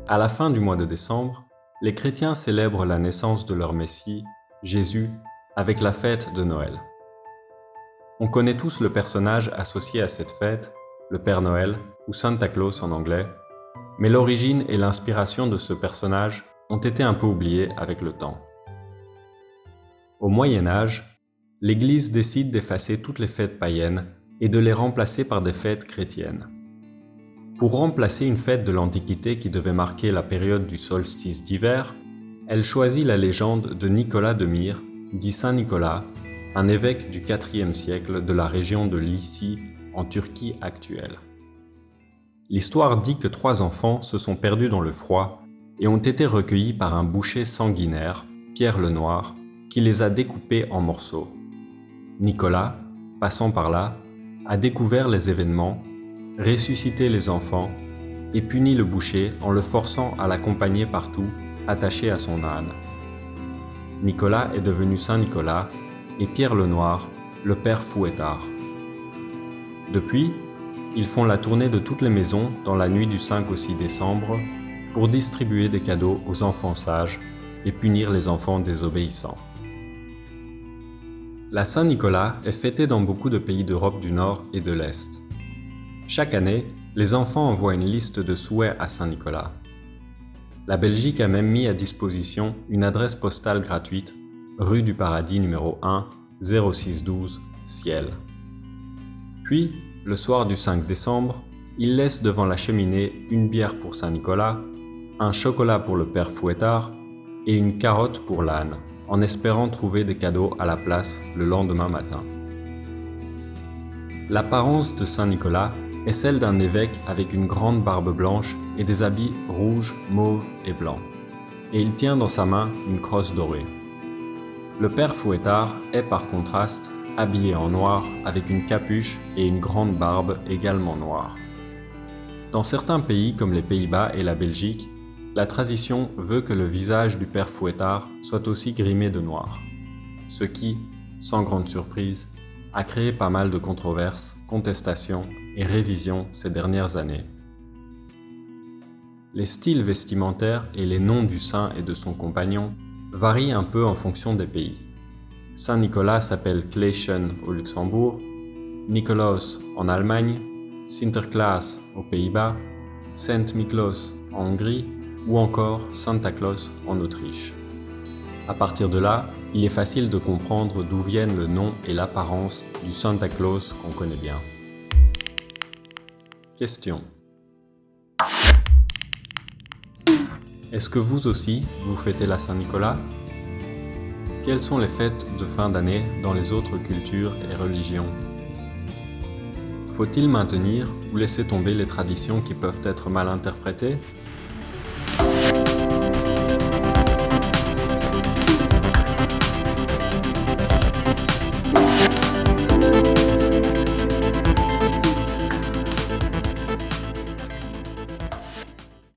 À la fin du mois de décembre, les chrétiens célèbrent la naissance de leur Messie, Jésus, avec la fête de Noël. On connaît tous le personnage associé à cette fête, le Père Noël, ou Santa Claus en anglais, mais l'origine et l'inspiration de ce personnage ont été un peu oubliées avec le temps. Au Moyen Âge, l'Église décide d'effacer toutes les fêtes païennes et de les remplacer par des fêtes chrétiennes. Pour remplacer une fête de l'Antiquité qui devait marquer la période du solstice d'hiver, elle choisit la légende de Nicolas de Myre, dit Saint Nicolas, un évêque du IVe siècle de la région de Lycie en Turquie actuelle. L'histoire dit que 3 enfants se sont perdus dans le froid et ont été recueillis par un boucher sanguinaire, Pierre le Noir, qui les a découpés en morceaux. Nicolas, passant par là, a découvert les événements, ressuscité les enfants et puni le boucher en le forçant à l'accompagner partout, attaché à son âne. Nicolas est devenu Saint Nicolas et Pierre le Noir, le père fouettard. Depuis, ils font la tournée de toutes les maisons dans la nuit du 5 au 6 décembre pour distribuer des cadeaux aux enfants sages et punir les enfants désobéissants. La Saint-Nicolas est fêtée dans beaucoup de pays d'Europe du Nord et de l'Est. Chaque année, les enfants envoient une liste de souhaits à Saint-Nicolas. La Belgique a même mis à disposition une adresse postale gratuite, rue du Paradis numéro 1, 0612, Ciel. Puis, le soir du 5 décembre, ils laissent devant la cheminée une bière pour Saint-Nicolas, un chocolat pour le père fouettard et une carotte pour l'âne, en espérant trouver des cadeaux à la place le lendemain matin. L'apparence de Saint-Nicolas est celle d'un évêque avec une grande barbe blanche et des habits rouges, mauves et blancs. Et il tient dans sa main une crosse dorée. Le père fouettard est par contraste habillé en noir avec une capuche et une grande barbe également noire. Dans certains pays comme les Pays-Bas et la Belgique, la tradition veut que le visage du père fouettard soit aussi grimé de noir. Ce qui, sans grande surprise, a créé pas mal de controverses, contestations et révisions ces dernières années. Les styles vestimentaires et les noms du saint et de son compagnon varient un peu en fonction des pays. Saint Nicolas s'appelle Kleischen au Luxembourg, Nikolaus en Allemagne, Sinterklaas aux Pays-Bas, Saint Miklaus en Hongrie ou encore Santa Claus en Autriche. À partir de là, il est facile de comprendre d'où viennent le nom et l'apparence du Santa Claus qu'on connaît bien. Question. Est-ce que vous aussi, vous fêtez la Saint-Nicolas ? Quelles sont les fêtes de fin d'année dans les autres cultures et religions ? Faut-il maintenir ou laisser tomber les traditions qui peuvent être mal interprétées ?